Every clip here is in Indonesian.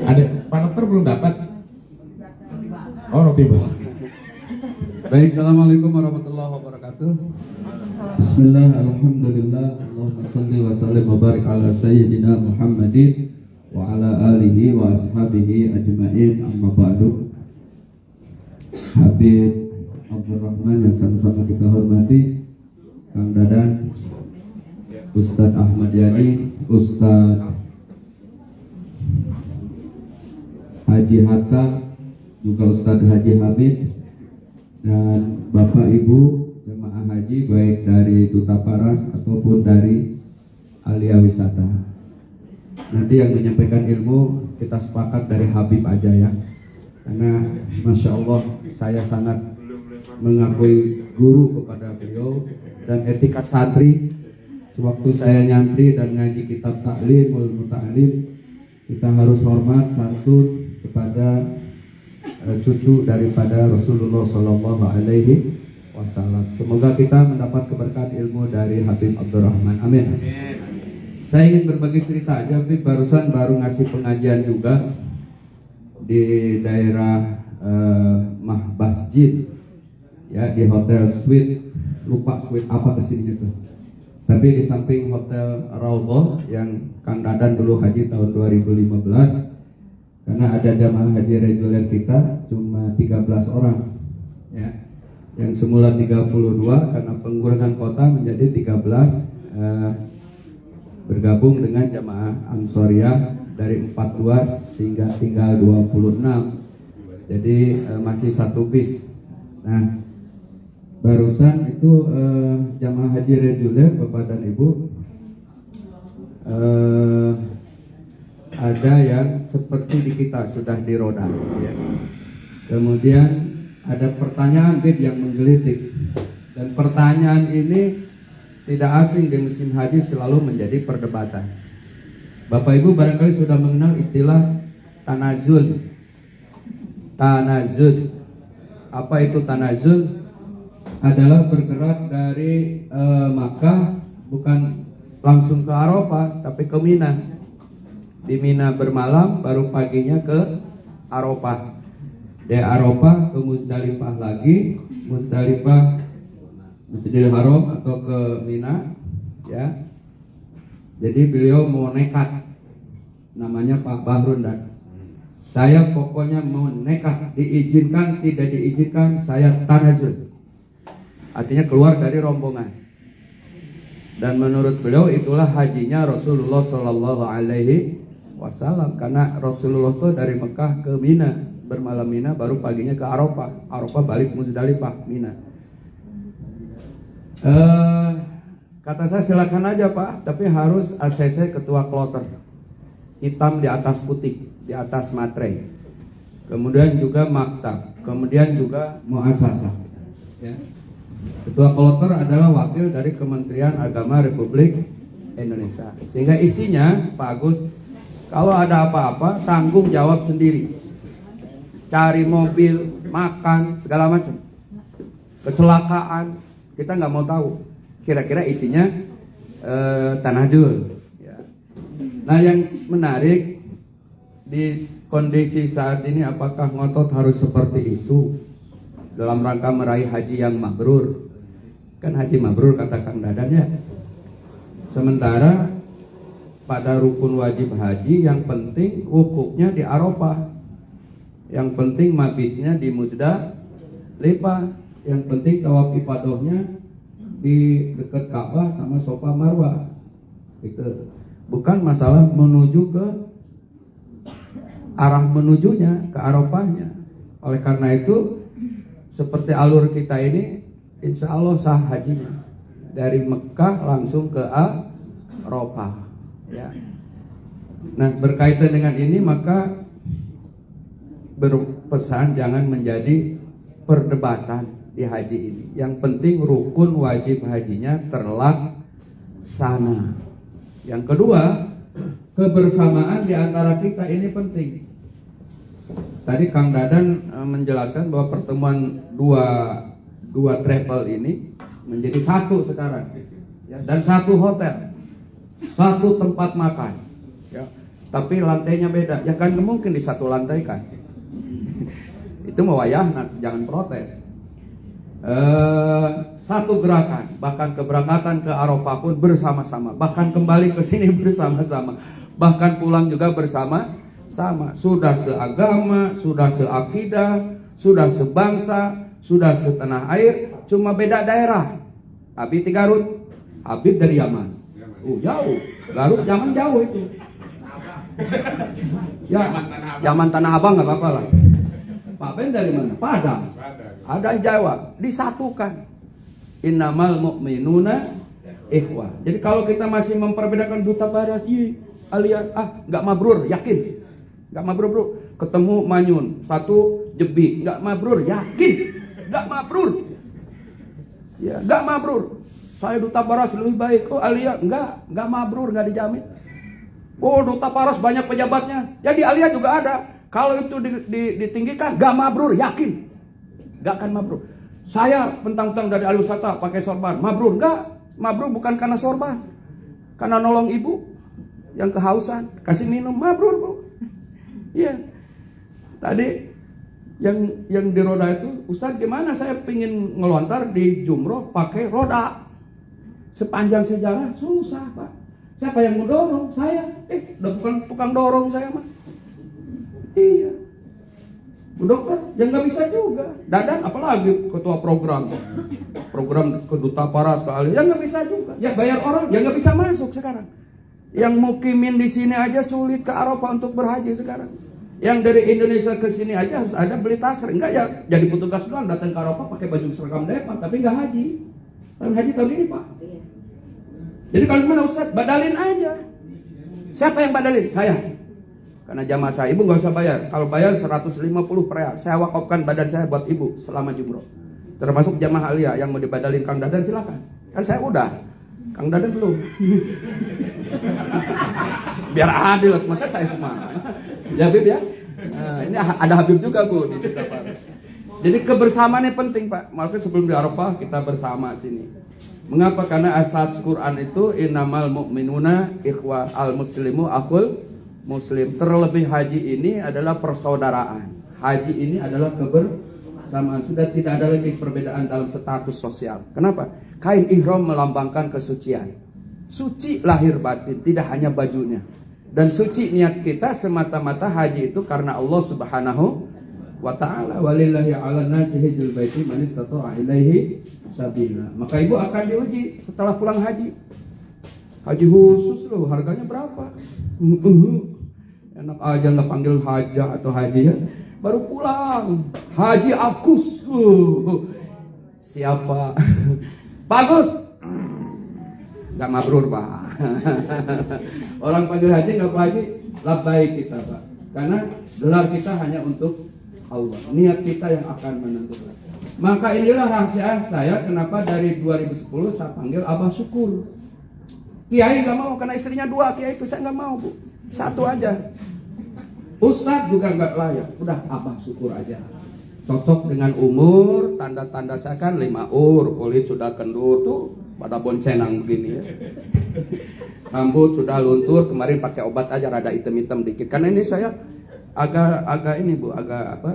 Ada Pak Dokter belum dapat? Oh, roti belum. Baik, assalamualaikum warahmatullahi wabarakatuh. Bismillah, alhamdulillah, Allahumma salli wa sallim wa barik ala sayyidina Muhammadin wa ala alihi wa ashabihi ajma'in, amma ba'du. Habib Abdurrahman yang sama-sama kita hormati, Kang Dadan, Ustadz Ahmad Yani, Ustadz Haji Hatta, juga Ustadz Haji Habib, dan Bapak Ibu jemaah haji baik dari Duta Paras ataupun dari Alia Wisata. Nanti yang menyampaikan ilmu kita sepakat dari Habib aja ya, karena Masya Allah saya sangat mengakui guru kepada beliau dan etika santri. Sewaktu saya nyantri dan ngaji kitab taklim, muta'alim, kita harus hormat santun kepada cucu daripada Rasulullah Shallallahu Alaihi Wasallam. Semoga kita mendapat keberkahan ilmu dari Habib Abdurrahman. Amin. Saya ingin berbagi cerita aja. Habib baru ngasih pengajian juga di daerah Mahbasjid, ya, di hotel suite, lupa suite apa kesininya tuh. Tapi di samping hotel Raudhah yang Kang Dadan dulu haji tahun 2015, karena ada jamaah haji reguler kita cuma 13 orang ya, yang semula 32 karena pengurangan kota menjadi 13, bergabung dengan jamaah Ansoriah dari 42 sehingga tinggal 26, jadi masih satu bis. Nah, barusan itu jamaah haji reguler Bapak dan Ibu, ada yang seperti di kita sudah diroda ya. Kemudian ada pertanyaan yang menggelitik, dan pertanyaan ini tidak asing di musim haji, selalu menjadi perdebatan. Bapak Ibu barangkali sudah mengenal istilah tanazul. Tanazul, apa itu tanazul? Adalah bergerak dari Makkah, bukan langsung ke Arafah tapi ke Mina. Di Mina bermalam, baru paginya ke Arafah. Dari Arafah ke Muzdalifah lagi, Muzdalifah Masjidil Haram atau ke Mina ya. Jadi beliau mau nekat, namanya Pak Bahrun, dan saya pokoknya mau nekat, diizinkan tidak diizinkan saya tanazul. Artinya keluar dari rombongan. Dan menurut beliau itulah hajinya Rasulullah Shallallahu Alaihi Wasallam, karena Rasulullah itu dari Mekah ke Mina, bermalam Mina, baru paginya ke Arafah, Arafah balik Muzdalifah, Mina. Kata saya silakan aja Pak, tapi harus ACC ketua kloter, hitam di atas putih, di atas materai. Kemudian juga maktab, kemudian juga muasasah ya. Ketua kloter adalah wakil dari Kementerian Agama Republik Indonesia. Sehingga isinya Pak Agus, kalau ada apa-apa tanggung jawab sendiri. Cari mobil, makan, segala macam. Kecelakaan, kita nggak mau tahu. Kira-kira isinya tanazul ya. Nah, yang menarik di kondisi saat ini, apakah ngotot harus seperti itu dalam rangka meraih haji yang mabrur? Kan haji mabrur kata Kang Dadan ya. Sementara pada rukun wajib haji yang penting wukufnya di Arafah, yang penting mabitnya di Muzdalifah, yang penting tawaf ifadahnya di dekat Ka'bah sama Safa Marwah. Itu bukan masalah menuju ke arah menujunya ke Arafahnya. Oleh karena itu, seperti alur kita ini, insya Allah sah hajinya dari Mekah langsung ke Arafah ya. Nah, berkaitan dengan ini maka berpesan jangan menjadi perdebatan di haji ini. Yang penting rukun wajib hajinya terlaksana. Yang kedua, kebersamaan di antara kita ini penting. Tadi Kang Dadan menjelaskan bahwa pertemuan dua travel ini menjadi satu sekarang ya, dan satu hotel, satu tempat makan. ya. Tapi lantainya beda. Ya kan mungkin di satu lantai kan. Itu mau wayahna, jangan protes. Satu gerakan, bahkan keberangkatan ke Arafah pun bersama-sama, bahkan kembali ke sini bersama-sama, bahkan pulang juga bersama-sama. Sudah seagama, sudah seakidah, sudah sebangsa, sudah setanah air, cuma beda daerah. Habib di Garut, Habib dari Yaman. Jauh, Garut Yaman jauh itu. Ya, Yaman Tanah Abang nggak apa-apa lah. Pak Ben dari mana? Padang. Ada Jawa, disatukan. Innamal mu'minuna ikhwah. Jadi kalau kita masih memperbedakan duta barat, alias nggak mabrur, yakin. Nggak mabrur, bro. Ketemu Manyun, satu Jebi, nggak mabrur, yakin. Nggak mabrur. Ya, nggak mabrur. Saya duta barat lebih baik. Oh, Alia nggak mabrur, nggak dijamin. Oh, duta Paras banyak pejabatnya. Ya di Alia juga ada. Kalau itu ditinggikan, gak mabrur, yakin. Gak akan mabrur. Saya pentang-pentang dari Ali Wisata pakai sorban. Mabrur, enggak. Mabrur bukan karena sorban. Karena nolong ibu yang kehausan. Kasih minum, mabrur, Bu. Iya. Tadi yang di roda itu, Ustaz gimana saya pingin ngelontar di jumroh pakai roda. Sepanjang sejarah, susah, Pak. Siapa yang mau dorong? Saya. Udah bukan tukang dorong saya mah. Iya. Bu dokter, yang nggak bisa juga. Dadan apalagi ketua program keduta Paras ke Ali, yang nggak bisa juga. Ya bayar orang, yang nggak bisa masuk sekarang. Yang mukimin di sini aja sulit ke Arafah untuk berhaji sekarang. Yang dari Indonesia ke sini aja harus ada beli tasr. Enggak ya, jadi petugas doang datang ke Arafah pakai baju seragam depan, tapi nggak haji. Tapi haji tahun ini Pak. Jadi kalau gimana Ustaz, badalin aja. Siapa yang badalin? Saya. Karena jamaah saya, ibu nggak usah bayar. Kalau bayar 150 per real. Saya wakafkan badan saya buat ibu selama jumroh. Termasuk jamaah Alia yang mau dibadalin Kang Dadan silakan. Kan saya udah, Kang Dadan belum. Biar adil, masa saya semua. Ya Habib ya. Nah, ini ada Habib juga Bu di Jakarta. Jadi kebersamaan ini penting Pak. Makanya sebelum di Arafah kita bersama sini. Mengapa? Karena asas Quran itu innamal mu'minuna ikhwah, al muslimu akhul muslim. Terlebih haji ini adalah persaudaraan. Haji ini adalah kebersamaan. Sudah tidak ada lagi perbedaan dalam status sosial. Kenapa? Kain ihram melambangkan kesucian. Suci lahir batin, tidak hanya bajunya. Dan suci niat kita semata-mata haji itu karena Allah Subhanahu wa ta'ala. Walillahi 'alan nasi hajjul baiti man istata'a ilaihi sabila. Maka ibu akan diuji setelah pulang haji. Haji khusus loh, harganya berapa? Enak aja nggak panggil hajah atau haji ya. Baru pulang, haji akus. Siapa? Bagus. Nggak mabrur Pak. Orang panggil haji nggak haji, labbaik kita Pak. Karena gelar kita hanya untuk Allah. Niat kita yang akan menentukan. Maka inilah rahasia saya kenapa dari 2010 saya panggil Abah Syukur. Kiai nggak mau karena istrinya 2, Kiai itu saya nggak mau Bu, 1 aja. Ustadz juga nggak layak, udah Abah Syukur aja. Cocok dengan umur, tanda-tanda saya kan 5 kulit sudah kendur tuh, pada boncenang begini ya. Rambut sudah luntur, kemarin pakai obat aja rada hitam-hitam dikit. Karena ini saya agak ini Bu, agak apa?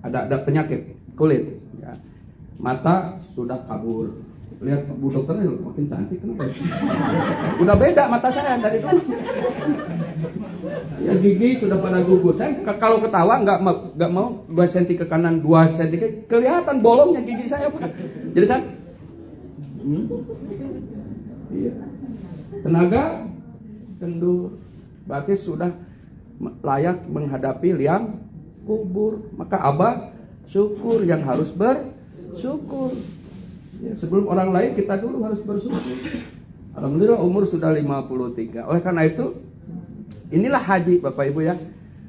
Ada penyakit kulit. Ya. Mata sudah kabur. Lihat Bu dokternya makin cantik kenapa? Udah beda mata saya dari dulu. Ya gigi sudah pada gugur. Saya kalau ketawa nggak mau 2 cm ke kanan, 2 cm kelihatan bolongnya gigi saya Pak. Jadi saya iya. Tenaga kendur. Berarti sudah layak menghadapi liang kubur. Maka Abah syukur yang harus bersyukur. Ya, sebelum orang lain kita dulu harus bersyukur. Alhamdulillah umur sudah 53. Oleh karena itu inilah haji Bapak Ibu ya,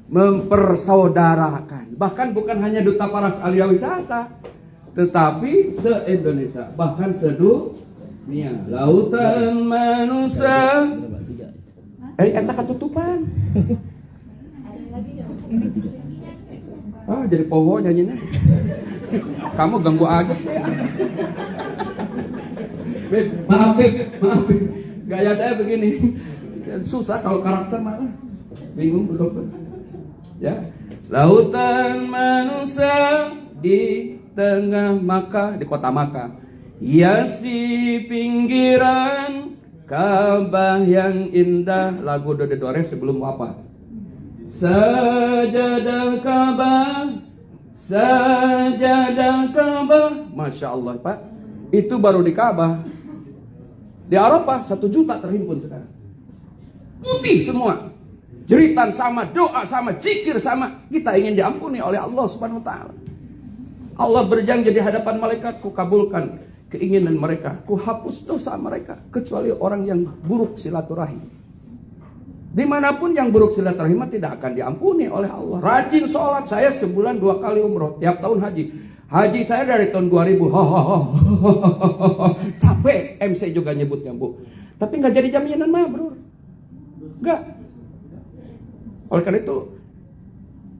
mempersaudarakan. Bahkan bukan hanya Duta Paras Alia Wisata, tetapi se-Indonesia, bahkan sedunia. Lautan manusia. Eta ketutupan. Jadi poho nyanyinya. Kamu ganggu aja sih. Maaf. Gaya saya begini. susah kalau karakter mana. Bingung Bu Dokter. Ya. Lautan manusia di tengah Makkah, di kota Makkah. Hiasi pinggiran Ka'bah yang indah. Lagu Dode Dores sebelum wafat. Sajadah Ka'bah, sajadah Ka'bah. Masya Allah Pak, itu baru di Ka'bah. Di Arafah 1 juta terhimpun sekarang. Putih semua. Jeritan sama, doa sama, zikir sama. Kita ingin diampuni oleh Allah Subhanahu wa taala. Allah berjanji di hadapan malaikat, ku kabulkan keinginan mereka, ku hapus dosa mereka, kecuali orang yang buruk silaturahim. Dimanapun yang buruk silaturahim tidak akan diampuni oleh Allah. Rajin sholat, saya sebulan 2 kali umroh, tiap tahun haji. Haji saya dari tahun 2000, capek MC juga nyebutnya Bu. Tapi nggak jadi jaminan mah bro, nggak. Oleh karena itu,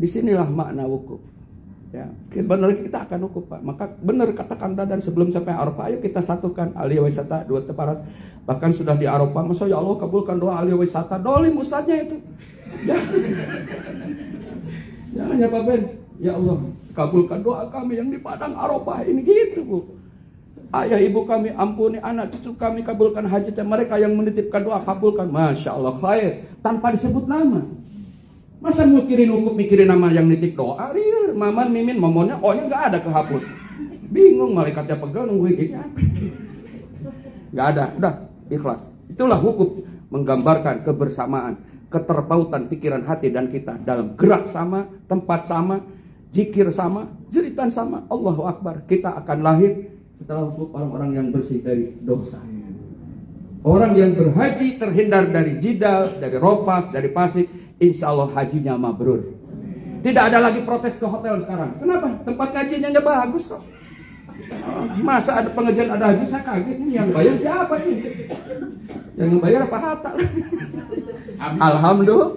disinilah makna wukuf. Ya, benar kita akan wukuf Pak. Maka benar kata Kang Dadan sebelum sampai Arafah, ayo kita satukan aliyah wisata 2 teparas. Bahkan sudah di Arafah, masa ya Allah kabulkan doa aliyah wisata. Dolim ustadznya itu. Ya. Jangan ya Pak Ben. Ya Allah, kabulkan doa kami yang di padang Arafah ini gitu Bu. Ayah ibu kami ampuni, anak cucu kami kabulkan hajatnya, mereka yang menitipkan doa kabulkan. Masya Allah khair, tanpa disebut nama. Masa mikirin hukum, mikirin nama yang nitip doa, rir, maman, mimin, momonnya, ohnya nggak ada kehapus. Bingung malaikatnya pegal nungguin ini apa? Nggak ada, udah ikhlas. Itulah hukum, menggambarkan kebersamaan, keterpautan pikiran hati dan kita dalam gerak sama, tempat sama, zikir sama, jeritan sama. Allahu Akbar. Kita akan lahir setelah hukum orang-orang yang bersih dari dosa. Orang yang berhaji terhindar dari jidal, dari ropas, dari pasik. Insya Allah hajinya mabrur. Tidak ada lagi protes ke hotel sekarang. Kenapa? Tempat ngajinya bagus kok. Masa ada pengajian ada haji, saya kaget. Ini yang bayar siapa ini? Yang bayar apa Hatta? Alhamdulillah.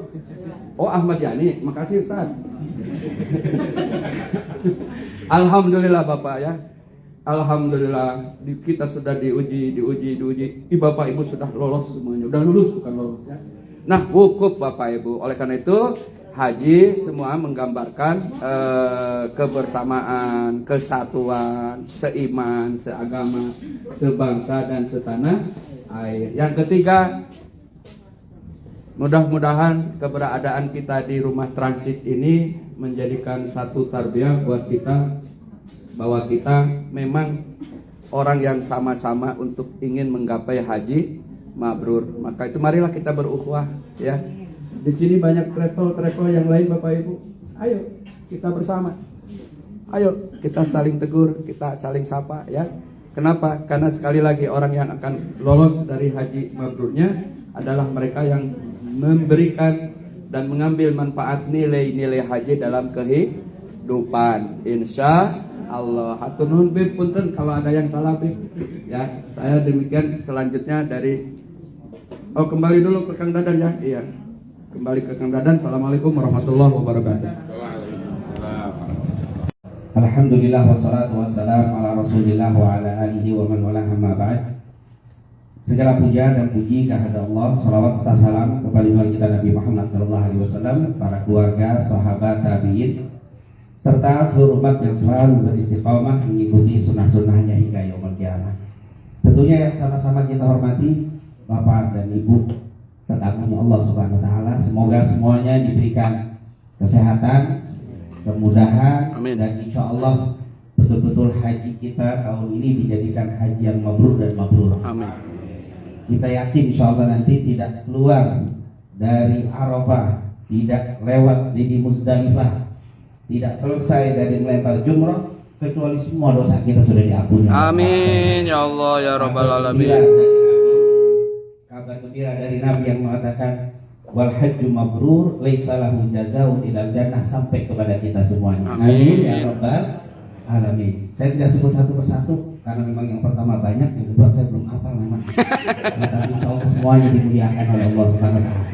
Oh Ahmad Yani, makasih Ustaz. Alhamdulillah Bapak ya. Alhamdulillah kita sudah diuji. Bapak Ibu sudah lolos semuanya. Udah lulus bukan lolos ya. Nah, wukuf Bapak Ibu. Oleh karena itu, haji semua menggambarkan kebersamaan, kesatuan, seiman, seagama, sebangsa dan setanah air. Yang ketiga, mudah-mudahan keberadaan kita di rumah transit ini menjadikan satu tarbiyah buat kita bahwa kita memang orang yang sama-sama untuk ingin menggapai haji mabrur. Maka itu marilah kita berukhuwah ya. Di sini banyak travel yang lain Bapak Ibu. Ayo kita bersama. Ayo kita saling tegur, kita saling sapa ya. Kenapa? Karena sekali lagi orang yang akan lolos dari haji mabrurnya adalah mereka yang memberikan dan mengambil manfaat nilai-nilai haji dalam kehidupan. Insya Allah. Hatur nuhun Bib, punten kalau ada yang salah Bib. Ya, saya demikian. Selanjutnya dari kembali dulu ke Kang Dadan ya. Iya. Kembali ke Kang Dadan. Assalamualaikum warahmatullahi wabarakatuh. Alhamdulillah wassalatu wassalamu ala Rasulillah wa ala alihi wa man wala amma ba'd. Segala puja dan puji kehadirat Allah, salawat serta salam kepada junjungan kita Nabi Muhammad sallallahu alaihi wasallam, para keluarga, sahabat, tabi'in, serta seluruh umat yang selalu beristiqamah mengikuti sunnah-sunnahnya hingga yaumul qiyamah. Tentunya yang sama-sama kita hormati Bapak dan Ibu tetamunya Allah Subhanahu wa taala, semoga semuanya diberikan kesehatan, kemudahan, amin. Dan insya Allah betul-betul haji kita tahun ini dijadikan haji yang mabrur dan mabrur. Amin. Kita yakin insya Allah nanti tidak keluar dari Arafah, tidak lewat di Musdalifah, tidak selesai dari melempar jumrah kecuali semua dosa kita sudah diampuni. Amin ya Allah ya Rabbal Alamin. Kabar gembira dari Nabi yang mengatakan wal hajju mabrur laisa lahu jazaa'un ilal jannah, sampai kepada kita semuanya. Amin ya Rabbal Alamin. Saya tidak sebut satu persatu karena memang yang pertama banyak, yang kedua saya belum hafal nama. Tapi insya Allah semuanya dimuliakan oleh Allah Subhanahu wa taala.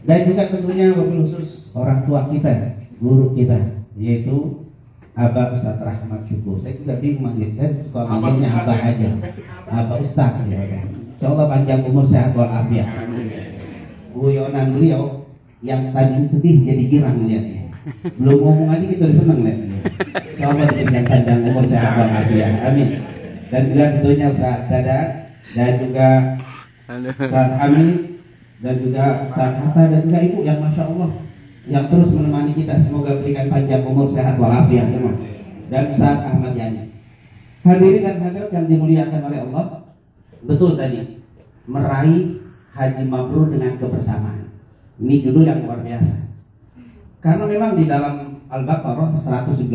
Dan juga tentunya wabil khusus orang tua kita, guru kita, yaitu Abah Ustaz Rahmat Syukur. Saya juga bingung manggil, saya suka manggilnya Abah aja. Abah Ustaz ya. Insya Allah panjang umur, sehat walafiat. guyonan beliau yang tadi sedih jadi girang lihatnya. Belum ngomong aja kita udah seneng lihatnya. Semoga diberikan panjang umur sehat walafiat. Amin. Dan juga tentunya Ustaz Dadan dan juga Ustaz Amin dan juga Ustaz Hatta dan juga Ibu yang Masya Allah yang terus menemani kita, semoga berikan panjang umur sehat walafiat semua. Dan Ustaz Ahmad Yani. Hadirin dan hadirat yang dimuliakan oleh Allah, betul tadi meraih haji mabrur dengan kebersamaan. Ini judul yang luar biasa. Karena memang di dalam Al-Baqarah 197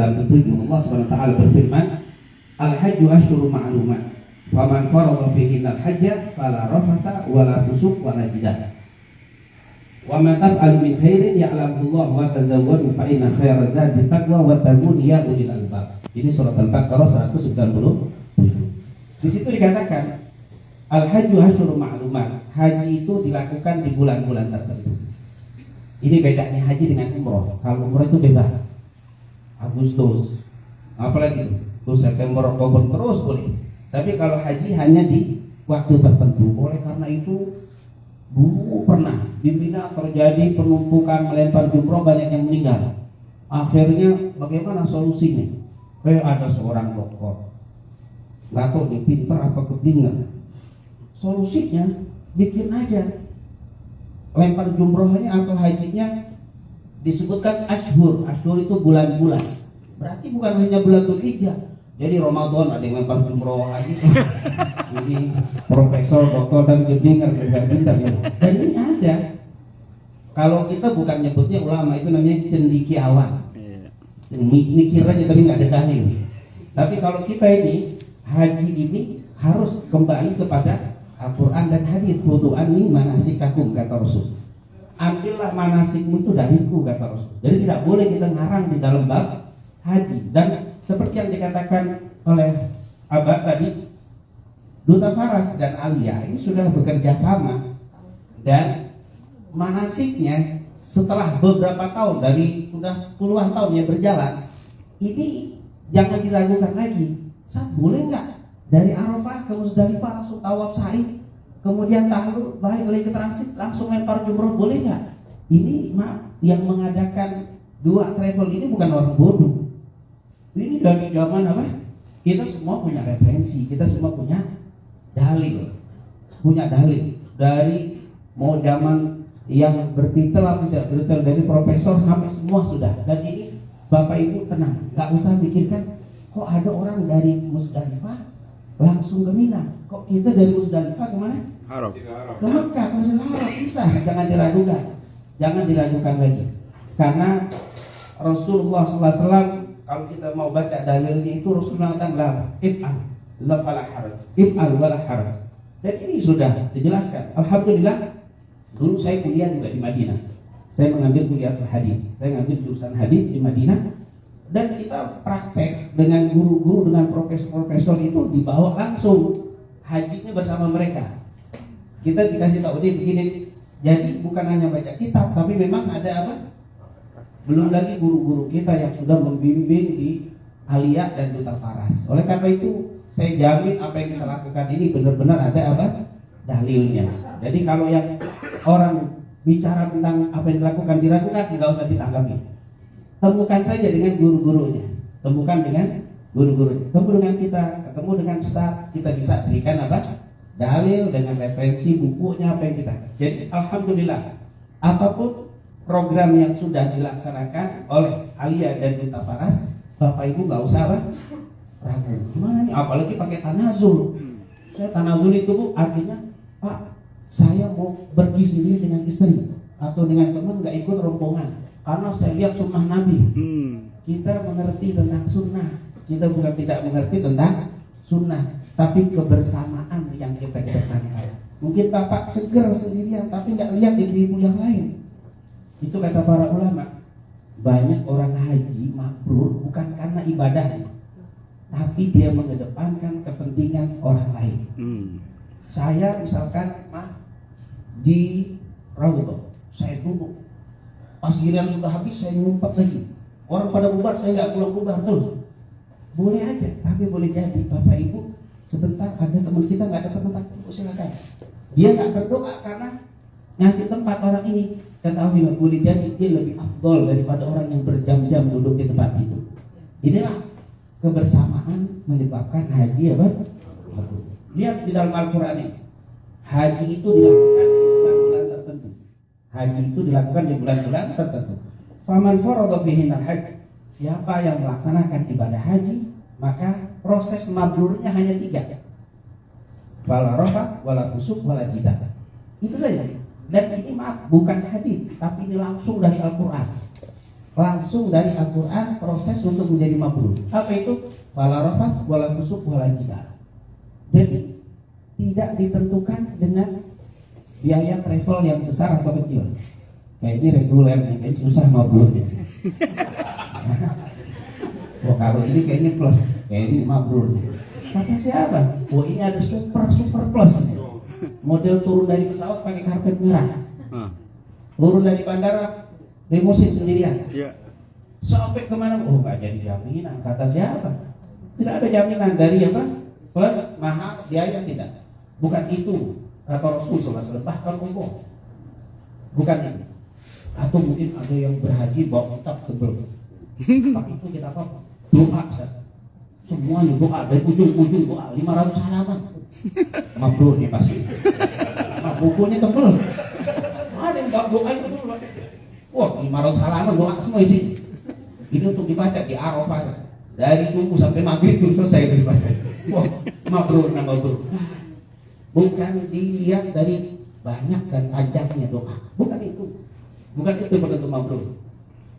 Allah SWT berfirman, Al-hajju asyhurun ma'lumat. Faman farada fihinal hajja fala rafatha wala fusuq wala jidal. Wa ma taf'alu min khairin ya'lamuhu Allah wa tazawwadu fa inna khairaz zadi taqwa wa taqun ya ulil albab. Ini surat Al-Baqarah 197. Di situ dikatakan Al-hajju asyhurun ma'lumat. Haji itu dilakukan di bulan-bulan tertentu. Ini bedanya haji dengan umroh. Kalau umroh itu bebas. Agustus, apalagi itu September, Oktober terus boleh. Tapi kalau haji hanya di waktu tertentu. Oleh karena itu dulu pernah di Mina terjadi penumpukan melempar jumroh, banyak yang meninggal. Akhirnya bagaimana solusinya? Ada seorang dokter, nggak tahu dia pintar apa kebingungan. Solusinya bikin aja lempar jumrohnya atau hajinya disebutkan ashur. Ashur itu bulan-bulan. Berarti bukan hanya bulan Dzulhijjah. Jadi Ramadan ada yang lempar jumroh haji. Ini profesor, dokter dan kebingungan pintar ya. Dan ini ada. Kalau kita bukan nyebutnya ulama, itu namanya cendikiawan. Mikir aja tapi nggak ada dalil. Tapi kalau kita ini haji ini harus kembali kepada Al-Quran dan hadis. Wudu'an min manasikakum kata Rasul. Ambillah manasikmu itu dariku kata Rasul. Jadi tidak boleh kita ngarang di dalam bab haji. Dan seperti yang dikatakan oleh Abah tadi, Duta Faras dan Alia ini sudah bekerja sama. Dan manasiknya setelah beberapa tahun, dari sudah puluhan tahun ya berjalan, ini jangan diragukan lagi. Boleh nggak dari Arafah ke Musdalifah langsung tawaf sa'i, kemudian tahlul, balik lagi ke transit langsung lempar jumroh, boleh nggak? Ini yang mengadakan dua travel ini bukan orang bodoh. Ini dari zaman apa? Kita semua punya referensi, kita semua punya dalil, dari mau zaman yang bertitel atau tidak bertitel, dari profesor sampai semua sudah. Dan ini Bapak Ibu tenang, nggak usah mikirkan kok ada orang dari Musdalifah langsung ke Mina, kok kita dari Musdalifah kemana? Haram. Ke Mekah, ke Masjidil Haram. Bisa, jangan diragukan lagi. Karena Rasulullah SAW, kalau kita mau baca dalilnya itu Rasulullah mengatakan if'al la fala haraj, if'al wala haraj. Dan ini sudah dijelaskan. Alhamdulillah, dulu saya kuliah juga di Madinah. Saya mengambil kuliah hadis. Saya mengambil jurusan hadis di Madinah. Dan kita praktek dengan guru-guru, dengan profesor-profesor itu dibawa langsung hajinya bersama mereka. Kita dikasih tahu dia begini. Jadi bukan hanya baca kitab, tapi memang ada apa? Belum lagi guru-guru kita yang sudah membimbing di Aliyah dan Duta Faras. Oleh karena itu saya jamin apa yang kita lakukan ini benar-benar ada apa? Dalilnya. Jadi kalau yang orang bicara tentang apa yang dilakukan diragukan, nggak usah ditanggapi. Temukan saja dengan guru-gurunya. Temu dengan kita, ketemu dengan Ustaz, kita bisa berikan apa? Dalil dengan referensi bukunya apa yang kita. Jadi alhamdulillah, apapun program yang sudah dilaksanakan oleh Aliyah dan Duta Faras, Bapak Ibu nggak usah apa? Ragu. Gimana nih? Apalagi pakai tanazul. Tanazul itu Bu, artinya Pak, saya mau pergi sendiri dengan istri atau dengan teman, nggak ikut rombongan karena saya lihat sunnah Nabi. Kita mengerti tentang sunnah, kita bukan tidak mengerti tentang sunnah, tapi kebersamaan yang kita kedepankan. Mungkin Bapak seger sendirian tapi nggak lihat ibu-ibu yang lain. Itu kata para ulama. Banyak orang haji mabrur bukan karena ibadahnya, tapi dia mengedepankan kepentingan orang lain. Saya misalkan di Raudhah, saya duduk. Pas giliran sudah habis, saya ngumpet lagi. Orang pada bubar, saya nggak pulang bubar terus. Boleh aja, tapi boleh jadi Bapak Ibu sebentar ada teman kita nggak dapat tempat, silakan. Dia nggak berdoa karena ngasih tempat orang ini. Ketahui boleh jadi dia lebih afdol daripada orang yang berjam-jam duduk di tempat itu. Inilah kebersamaan menyebabkan haji apa? Lihat di dalam Al-Quran ini, haji itu dilakukan di bulan-bulan tertentu. Haji itu dilakukan di bulan-bulan tertentu. Faman farada fihinal hajj, siapa yang melaksanakan ibadah haji, maka proses mabrurnya hanya 3. Fala rafa, wala fusuk, wala jidal. Itu saja. Dan ini maaf, bukan hadis, tapi ini langsung dari Al-Quran. Langsung dari Al-Quran proses untuk menjadi mabrur. Apa itu? Fala rafa, wala fusuk, wala jidal. Jadi tidak ditentukan dengan biaya travel yang besar atau kecil. Kayak ini reguler, kayak susah mabrurnya. Oh, kalau ini kayaknya plus, kayak ini mabrur. Kata siapa? Oh, ini ada super plus. Model turun dari pesawat pakai karpet merah. Turun dari bandara limusin sendirian. Sampai kemana? Oh, nggak jadi jaminan. Kata siapa? Tidak ada jaminan dari apa? Plus mahal biaya tidak. Bukan itu kata Rasul SAW. Bahkan umum. Bukan ini. Atau mungkin ada yang berhaji bawa kitab tebel. Pak itu kita apa? Doa. Semuanya doa dari ujung-ujung doa 500 halaman. Mabrur nih pasti. Nah, bukunya tebel. Ada yang bawa doa itu dulu. Wah, 500 halaman doa semua isi. Ini untuk dibaca di Arafah. Dari subuh sampai maghrib itu selesai dibaca. Wah, mabrur nama mabrur. Bukan dilihat dari banyak dan panjangnya doa. Bukan itu. Bukan itu penentu mabrur.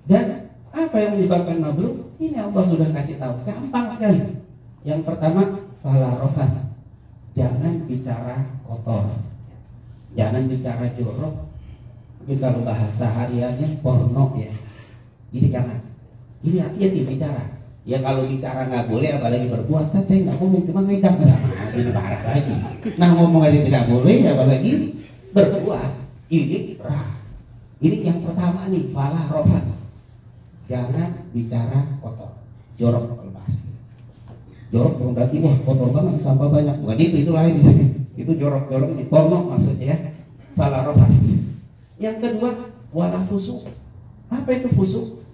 Dan apa yang menyebabkan mabrur? Ini Allah sudah kasih tahu. Gampang sekali. Yang pertama, fala rafath. Jangan bicara kotor. Jangan bicara jorok. Mungkin kalau bahasa hariannya porno ya. Ini jangan. Ini hati-hati bicara. Ya kalau bicara nggak boleh, apalagi berbuat saja nggak ngomong, cuma megang ini parah lagi. Nah ngomong aja tidak boleh, apalagi berbuat. Ini parah. Ini yang pertama nih, fala rafath. Jangan bicara kotor, jorok kalau bahasa. Jorok bukan berarti wah kotor banget, sampah banyak. Bukan itu lain. Itu jorok-jorok ini porno maksudnya ya. Fala rafath. Yang kedua, wala fusuk. Apa itu fusuk?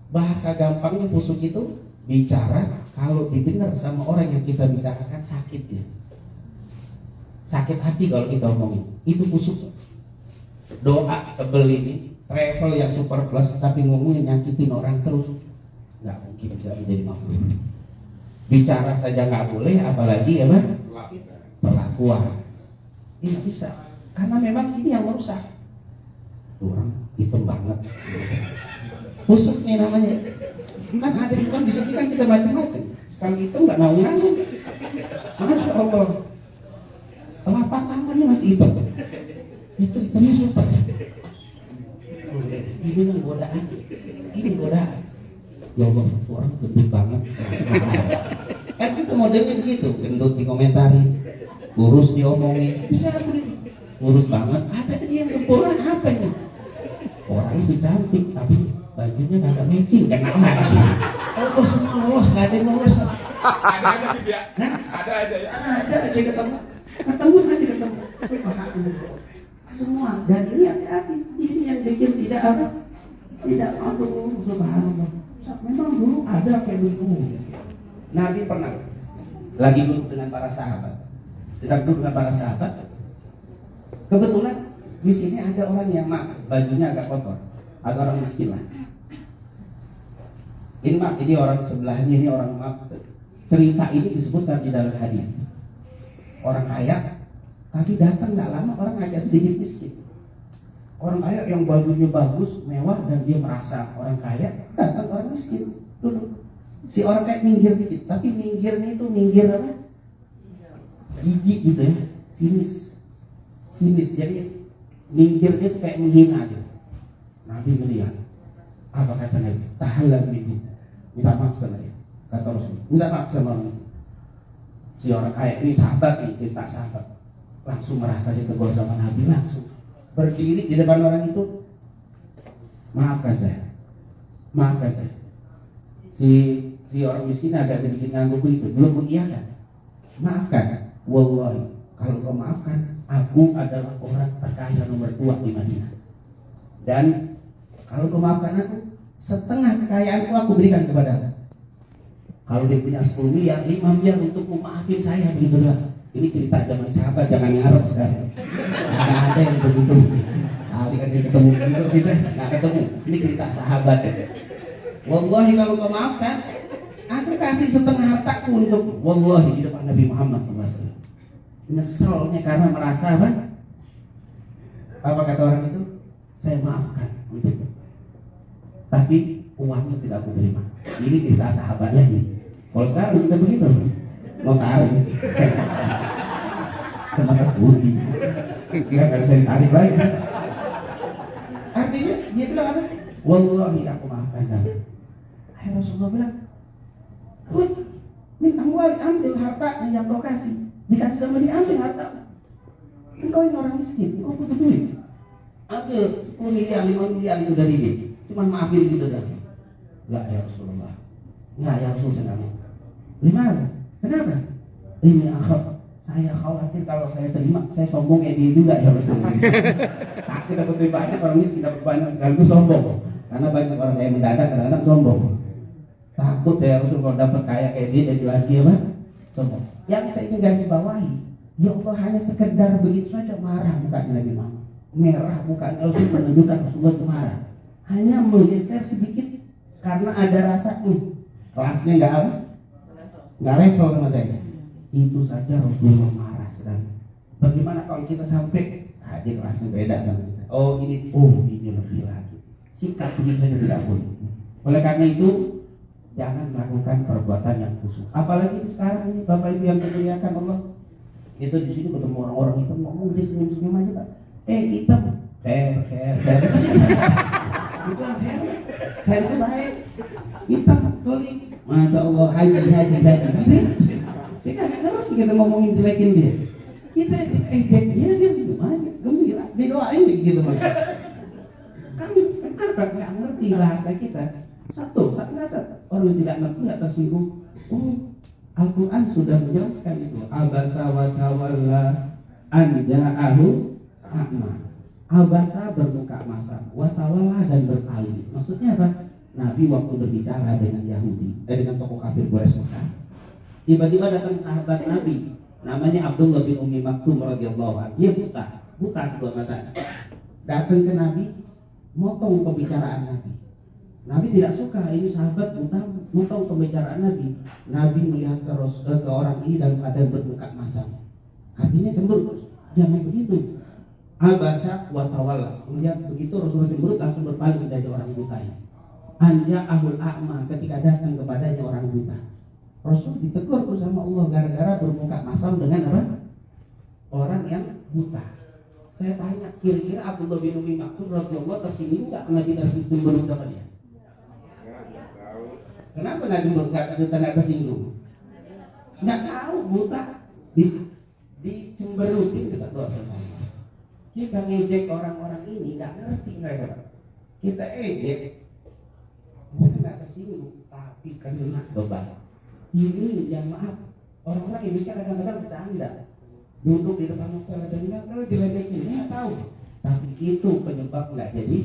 Bahasa gampangnya fusuk itu bicara kalau didengar sama orang yang kita bicarakan sakit ya. Sakit hati kalau kita omongin. Itu fusuk. Doa tebel ini, travel yang super plus tapi ngomongin nyakitin orang terus, nggak mungkin bisa menjadi mabrur. Bicara saja nggak boleh, apalagi apa? Perlakuan. Ini nggak bisa, karena memang ini yang merusak. Orang hitam banget. Khusus nih namanya. Kan ada bukan di sini kan kita macam-macam. Kalau itu nggak naung-naung. Masya Allah. Telapak tangannya masih hitam. Itu hitamnya super. Ini yang godaan. Ini godaan. Ya Allah, orang gendut banget. Kan itu modelnya begitu. Gendut dikomentari, kurus diomongin. Bisa kurus banget. Ada dia yang sempurna apa ini? Orangnya sih cantik, tapi bajunya nggak ada matching. Kenapa? Oh semua lolos, nggak ada yang lolos. Ada aja tidak? Ada aja ya. Ada aja ketemu aja. Semua. Dan ini hati-hati. Ini yang bikin tidak apa? Tidak aduh, subhanallah. Memang dulu ada kayak gitu. Nabi pernah lagi duduk dengan para sahabat. Sedang duduk dengan para sahabat. Kebetulan di sini ada orang yang bajunya agak kotor, ada orang miskin lah. Ini ini orang sebelahnya, ini orang cerita ini disebutkan di dalam hadis. Orang kaya, tapi datang nggak lama orang agak sedikit miskin. Orang kaya yang bajunya bagus, mewah dan dia merasa orang kaya, datang orang miskin duduk. Si orang kaya minggir dikit, tapi minggirnya itu minggir apa? Jijik gitu ya, sinis. Jadi minggirnya itu kayak menghina aja. Nabi melihat. Apa kata Nabi? Tahalal minhu. Minta maaf sama dia. Kata Rasul. Minta maaf sama orang itu. Si orang kaya ini sahabat nih, cinta sahabat. Langsung merasa ditegur sama Nabi, langsung berdiri di depan orang itu. Maafkan saya. Si orang miskin agak sedikit ngangguk itu, belum mengiyakan. Maafkan. Wallahi, kalau kau maafkan, aku adalah orang terkaya nomor 2 di Madinah. Dan kalau kau maafkan aku, setengah kekayaanku aku berikan kepadamu. Kalau dia punya 10 miliar, 5 miliar untuk memaafin saya, begitu lah. Ini cerita zaman sahabat, jangan ngarep sekarang. Nggak ada yang begitu. Kali kan ketemu begitu kita nggak ketemu. Ini cerita sahabat. Wallahi kalau kau maafkan, aku kasih setengah hartaku untuk wallahi di depan Nabi Muhammad SAW. Nyeselnya karena merasa apa? Apa kata orang itu? Saya maafkan untuk. Tapi uangnya tidak aku terima. Ini cerita sahabat lagi. Kalau sekarang kita begitu, notaris, tenaga budi, nggak bisa ditarik lagi. Artinya dia bilang apa? Wallahi aku maafkan kamu. Akhirnya Rasulullah bilang, "Kut, minta wali ambil harta yang kau kasih, dikasih sama dia, ambil harta. Engkau ini orang miskin, engkau butuh duit. Ambil 10 miliar, 5 miliar itu dari dia. Cuma maafin gitu dah." Enggak ya Rasulullah. Enggak ya Rasulullah. Gimana? Kenapa? Ini saya khawatir kalau saya terima, saya sombong kayak dia juga ya Rasulullah. Takut dapat lebih banyak, orang miskin dapat banyak sekaligus sombong. Karena banyak orang yang mendadak kadang-kadang sombong. Takut saya Rasul kalau dapat kaya kayak dia jadi lagi apa? Sombong. Yang saya ingin garis bawahi, ya Allah hanya sekedar begitu saja marah mukanya Nabi Muhammad. Merah mukanya Rasul menunjukkan Rasulullah itu marah. Hanya menggeser sedikit karena ada rasa kelasnya nggak apa? Nggak level sama saya. Itu saja Rasulullah marah sekali. Bagaimana kalau kita sampai dia kelasnya beda sama kita? Ini lebih lagi. Sikap begitu saja tidak boleh. Oleh karena itu jangan melakukan perbuatan yang khusyuk. Apalagi sekarang ini Bapak Ibu yang dimuliakan Allah. Itu di sini ketemu orang-orang itu ngomong dia senyum-senyum aja Pak. Hitam, hair. Itu hair itu baik. Hitam, kulit. Masya Allah, haji. Gitu. Kita nggak ngerti kita ngomongin jelekin dia. Kita ejeknya dia senyum aja, gembira, didoain gitu Pak. Kenapa nggak ngerti bahasa kita? Satu, orang tidak ngerti nggak tersinggung. Al-Quran sudah menjelaskan itu. Abasa wa tawalla an ja'ahu a'ma. Abasa bermuka masam, wa tawalla dan berpaling. Maksudnya apa? Nabi waktu berbicara dengan Yahudi, dengan tokoh kafir Quraisy Mekah, tiba-tiba datang sahabat Nabi, namanya Abdullah bin Ummi Maktum radhiyallahu anhu. Dia buta kedua matanya. Datang ke Nabi, motong pembicaraan Nabi. Nabi tidak suka, ini sahabat motong pembicaraan Nabi. Nabi melihat ke orang ini dalam keadaan bermuka masam. Hatinya cemberut, jangan begitu. Abasa wa tawalla. Melihat begitu Rasulullah cemberut, langsung berpaling menjadi orang buta ini. Anja ahul a'ma, ketika datang kepadanya orang buta. Rasul ditegur sama Allah gara-gara bermuka masam dengan apa? Orang yang buta. Saya tanya, kira-kira Abdullah bin Ummi Maktum radhiyallahu tersinggung nggak Nabi tersinggung sama dia? Kenapa nggak tersinggung? Nggak tahu, buta. Dicemberutin dekat Rasulullah. Kita ngejek orang-orang ini nggak ngerti mereka. Kita ejek, kita nggak tersinggung, tapi kena beban. Ini yang maaf, orang-orang Indonesia kadang-kadang bercanda, duduk di depan hotel dan bilang kalau diledekin, nggak tahu. Tapi itu penyebab nggak jadi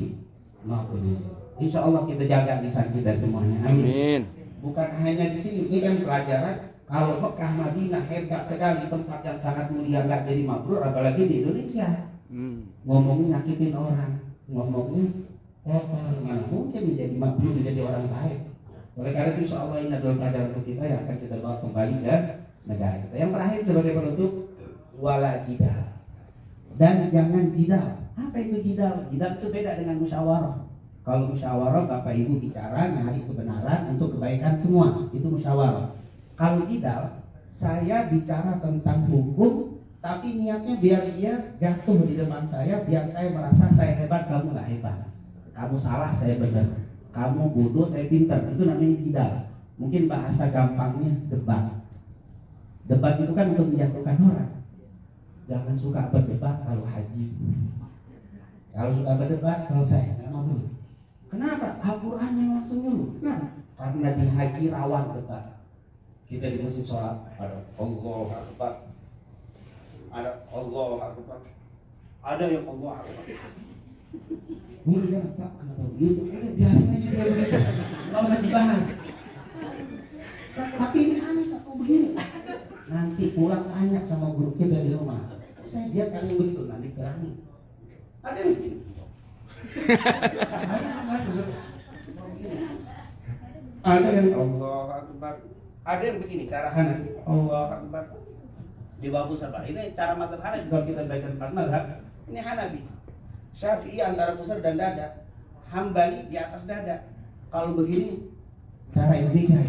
maafkan. Insya Allah kita jaga lisan kita semuanya. Amin. Bukan hanya di sini, ini kan pelajaran. Kalau Mekah Madinah hebat sekali, tempat yang sangat mulia, nggak jadi mabrur, apalagi di Indonesia. Ngomongnya nyakitin orang, ngomongnya mana mungkin menjadi mabrur, menjadi orang baik. Oleh karena itu insya Allah ini adalah pelajaran untuk kita yang akan kita bawa kembali ke negara kita. Yang terakhir sebagai penutup, wala jidal. Dan jangan jidal. Apa itu jidal? Jidal itu beda dengan musyawarah. Kalau musyawarah Bapak Ibu bicara nyari kebenaran untuk kebaikan semua, itu musyawarah. Kalau jidal, saya bicara tentang hukum, tapi niatnya biar dia jatuh di depan saya, biar saya merasa saya hebat, kamu nggak hebat. Kamu salah, saya benar. Kamu bodoh, saya pintar. Itu namanya jidal. Mungkin bahasa gampangnya debat. Debat itu kan untuk menjatuhkan orang. Jangan suka berdebat kalau haji. Kalau suka berdebat selesai, nggak mau. Kenapa? Al-Quran yang langsung nyuruh. Kenapa? Karena di haji rawan debat. Kita di masjid sholat, ada Allah Akbar. ada Allah Akbar, ada yang Allah Akbar. Iya Pak, kenapa begitu? Udah biarin aja dia begitu, nggak usah dibahas. Tapi ini aneh satu begini. Nanti pulang tanya sama guru kita di rumah. Saya lihat kalian begitu, nanti berani. Ada yang begini. Ada yang Allah Akbar. Ada yang begini cara Hanafi. Allah Akbar. Di bawah pusat Pak. Ini cara madzhab Hanafi kalau kita belajar tentang madzhab. Ini Hanafi. Syafi'i antara pusar dan dada. Hambali di atas dada. Kalau begini cara Indonesia.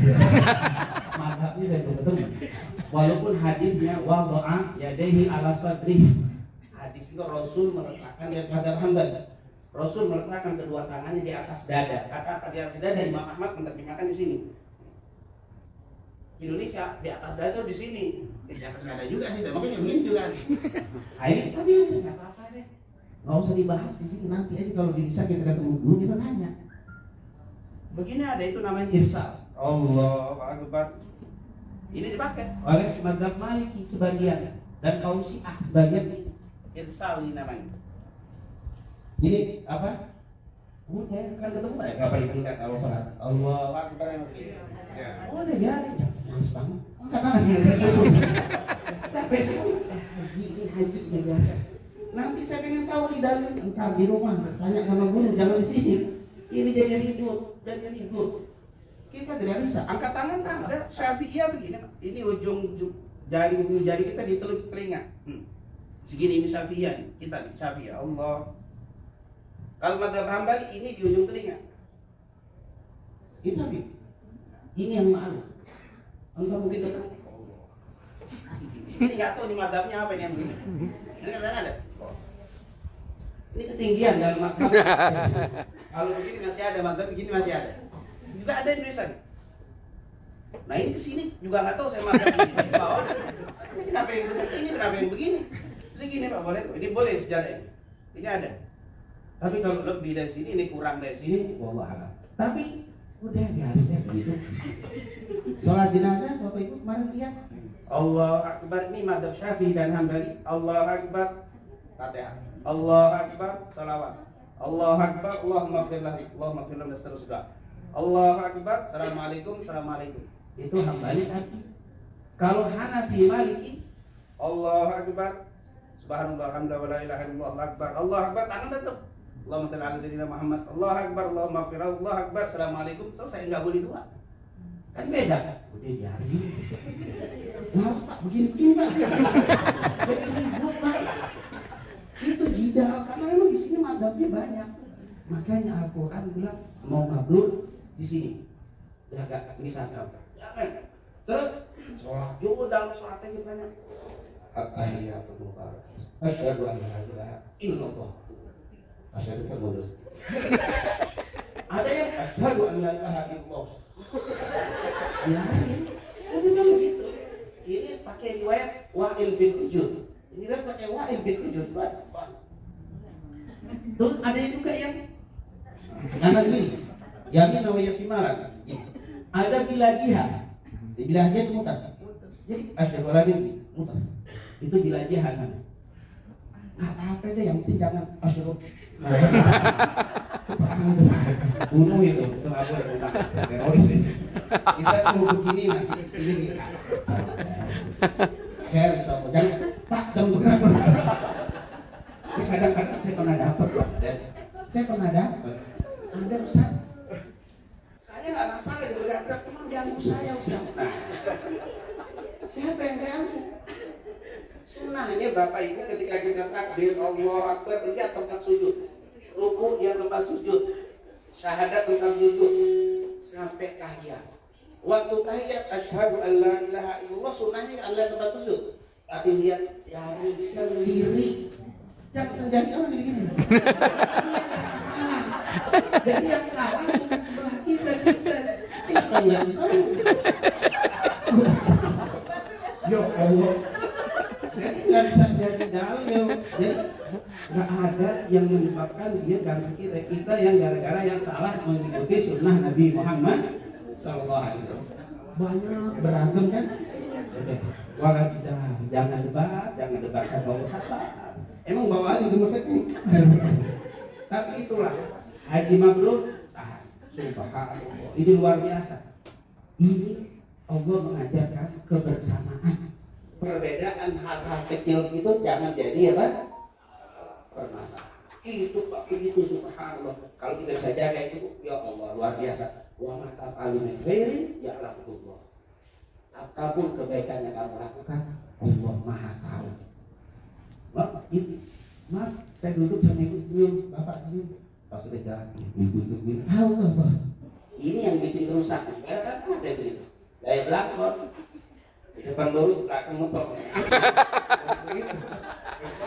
Madzhabnya saya betul. Walaupun hadisnya wada'a yadayhi ala sadri. Hadis itu Rasul meletakkan di atas Hambali. Rasul meletakkan kedua tangannya di atas dada. Kata di atas dada Imam Ahmad menerjemahkan di sini. Indonesia di atas dada di sini. Di atas dada juga sih, makanya begini juga. Ayo, tapi nggak apa-apa deh. Nggak usah dibahas di sini, nanti aja kalau bisa kita ketemu dulu kita nanya. Begini ada itu namanya irsal. Allah Akbar. Ini dipakai oleh mazhab Maliki sebagian dan kaum Syiah sebagian. Irsal ini namanya. Ini apa? Udah kan ketemu ya apa itu kan kalau salat. Allah Akbar yang begini. Ya. Udah biarin. Males banget. Karena haji sampai haji biasa. Nanti saya pengen tahu di dalam entar di rumah tanya sama guru jangan di sini. Ini jadi ribut dan ribut. Kita tidak bisa angkat tangan ada Syafi'iyah begini. Ini ujung jari kita di telinga. Segini ini Syafi'iyah kita nih Syafi'iyah Allah. Kalau madzhab Hambali ini di ujung telinga. Itu habis. Ini yang malu. Enggak mungkin ketemu. Ini nggak tahu di madzhabnya apa ini yang begini. Ini ada. Ini ketinggian dalam madzhab. Kalau begini masih ada madzhab begini masih ada. Juga ada di Indonesia. Nah ini kesini juga nggak tahu saya madzhab begini. Ini kenapa yang begini? Ini kenapa yang begini? Segini Pak boleh? Ini boleh sejarah ini. Ini ada. Tapi kalau lebih dari sini, ini kurang dari sini, wallah alam. Tapi udah biarin begitu. Sholat jenazah, Bapak Ibu kemarin lihat. Allah Akbar ini madzhab Syafi'i dan Hambali. Allah Akbar, Fatihah. Allah Akbar, salawat. Allah Akbar, Allahumma firlah, Allahumma firlah dan seterusnya. Allah Akbar, Assalamualaikum, Assalamualaikum. Itu Hambali tadi. Kalau Hanafi Maliki, Allah Akbar, Subhanallah, alhamdulillah, wa la ilaha illallah, Allah Akbar. Allah Akbar, tangan tetap. Allahumma shalli ala sayyidina Muhammad. Allah Akbar, Allahumma firlah, Allah Akbar, Assalamualaikum. Selesai, enggak boleh dua. Kan beda. Udah biarin. Males Pak, begini Pak. Begini Pak. Itu jidal, karena memang di sini madzhabnya banyak. Makanya Al-Quran bilang mau mabrur di sini. Jaga misalnya. Jangan. Terus sholat juga dalam sholatnya banyak. At-tahiyatul mubarakah. Asyhadu an la ilaha illallah. Asyhadu kan modus. Ada yang asyhadu an la ilaha illallah. Ya, ini begitu. Ini pakai riwayat Wa'il bin Hujur. Ini dia pakai Wa'il bin Hujur. Terus ada juga yang kanan kiri. Yamin wa yasimalan. Ada bila jihad. Di bila jihad mutar. Jadi asyhadu an la ilaha mutar. Itu bila jihad kan. Apa aja yang penting jangan asyhadu. Bunuh itu nggak boleh bukan teroris itu. Kita mau begini masih ini. Saya bisa jangan Pak jangan berapa. Kadang-kadang saya pernah dapat Pak. Saya pernah dapat. Ada Ustaz. Saya nggak masalah dengan cuma ganggu saya Ustaz. Siapa yang ganggu? Sunnahnya Bapak Ibu ketika kita takbir Allah Akbar lihat tempat sujud. Ruku dia tempat sujud, syahadat tempat sujud, sampai tahiyat. Waktu tahiyat asyhadu an la ilaha illallah sunnahnya Allah tempat sujud. Tapi lihat jari sendiri. Jangan jadi orang gini-gini. Jadi yang salah bukan sebelah kita. Kita yang salah. Ya Allah. Jadi nggak bisa jadi dalil. Jadi nggak ada yang menyebabkan dia ganggu kita yang gara-gara yang salah mengikuti sunnah Nabi Muhammad Sallallahu Alaihi Wasallam. Banyak beragam kan? Walau tidak, jangan debat kata Allah sabar. Emang bawaan itu maksudnya. Tapi itulah haji mabrur tahan. Subhanallah. Ini luar biasa. Ini Allah mengajarkan kebersamaan. Perbedaan hal-hal kecil itu jangan jadi apa? Permasalahan. Itu Pak, itu subhanallah. Kalau kita bisa jaga itu, ya Allah luar biasa. Wa ma taf'alu min khairin ya'lamuhu. Apapun kebaikan yang kamu lakukan, Allah Maha tahu. Maaf, saya duduk sama ibu senyum, bapak senyum. Pas sudah jalan, ibu tahu Allah. Ini yang bikin rusak. Kan ada begitu. Gaya belakon. Di depan lurus, belakang ngetok.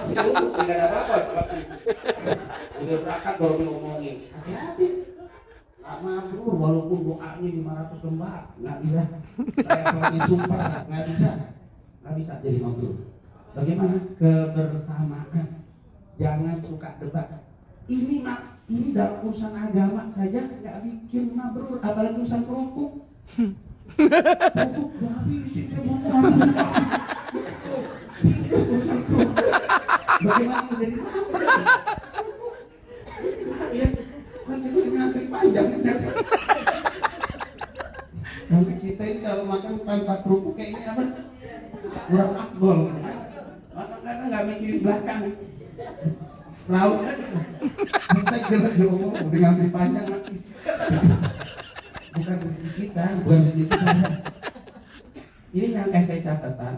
Senyum, tidak ada apa-apa. Udah berangkat baru diomongin. Hati-hati. Gak mabrur walaupun doanya 500 lembar. Gak bisa. Saya kalau disumpah, gak bisa. Gak bisa jadi mabrur. Bagaimana kebersamaan? Jangan suka debat. Ini dalam urusan agama saja nggak bikin mabrur, apalagi urusan kerupuk. Kerupuk nggak habis, saya mau ngomong. Urusan kerupuk. Bagaimana menjadi mabrur? Ya, kan itu ngantri panjang. Sampai kita ini kalau makan tanpa kerupuk kayak ini apa? Kurang afdol. Karena nggak mikirin belakang. Laut aja. Saya kira dia ngomong udah ngantri panjang mati. Bukan rezeki kita, bukan rezeki kita. Ini yang saya catatan.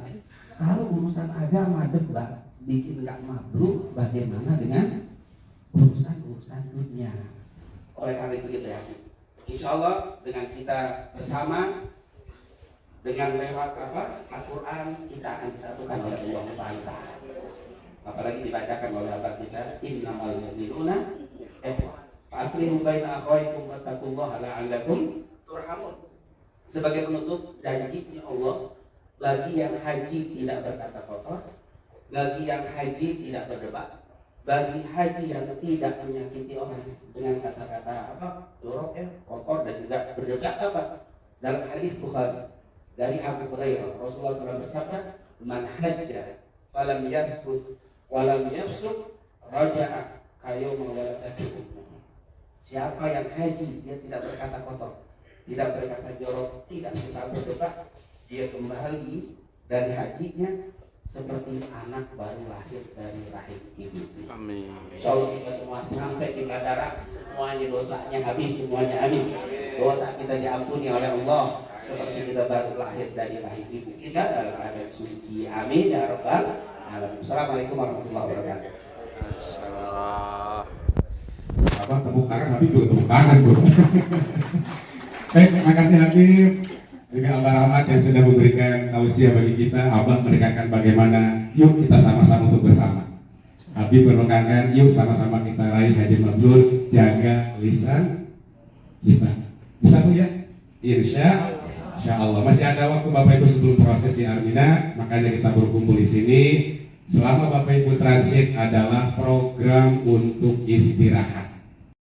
Kalau urusan agama debat bikin nggak mabrur, bagaimana dengan urusan dunia? Oleh karena itu kita yakin, insya Allah dengan kita bersama, dengan lewat Al-Quran kita akan disatukan oleh Allah Subhanahu wa Ta'ala. Apalagi dibacakan oleh abad kita, innamal mu'minuna ikhwah faslihu baina akhawaykum wattaqullaha la'allakum turhamun. Sebagai penutup, janjinya Allah bagi yang haji tidak berkata kotor, bagi yang haji tidak berdebat, bagi haji yang tidak menyakiti orang dengan kata-kata jorok, kotor dan juga berdebat dalam hadis Bukhari dari Abu Hurairah, Rasulullah SAW bersabda, man hajja falam yarfuth walam yafsuq raja'a kayauma waladatuhu. Siapa yang haji dia tidak berkata kotor, tidak berkata jorok, tidak suka berdebat, dia kembali dari hajinya seperti anak baru lahir dari rahim ibu. Amin. Insyaallah kita semua sampai di bandara semuanya dosanya habis semuanya, amin. Dosa kita diampuni oleh Allah seperti kita baru lahir dari rahim ibu kita dalam keadaan suci, amin ya rabbal alamin. Assalamualaikum warahmatullahi wabarakatuh. Apa tepuk tangan tapi juga tepuk tangan bro. Baik, terima kasih Habib juga Abah Rahmat yang sudah memberikan tausiah bagi kita. Abah menekankan bagaimana yuk kita sama-sama untuk bersama. Habib menekankan yuk sama-sama kita raih haji mabrur, jaga lisan kita. Bisa tuh ya? Insya Allah masih ada waktu Bapak Ibu sebelum prosesi Armina, makanya kita berkumpul di sini. Selama Bapak Ibu transit adalah program untuk istirahat.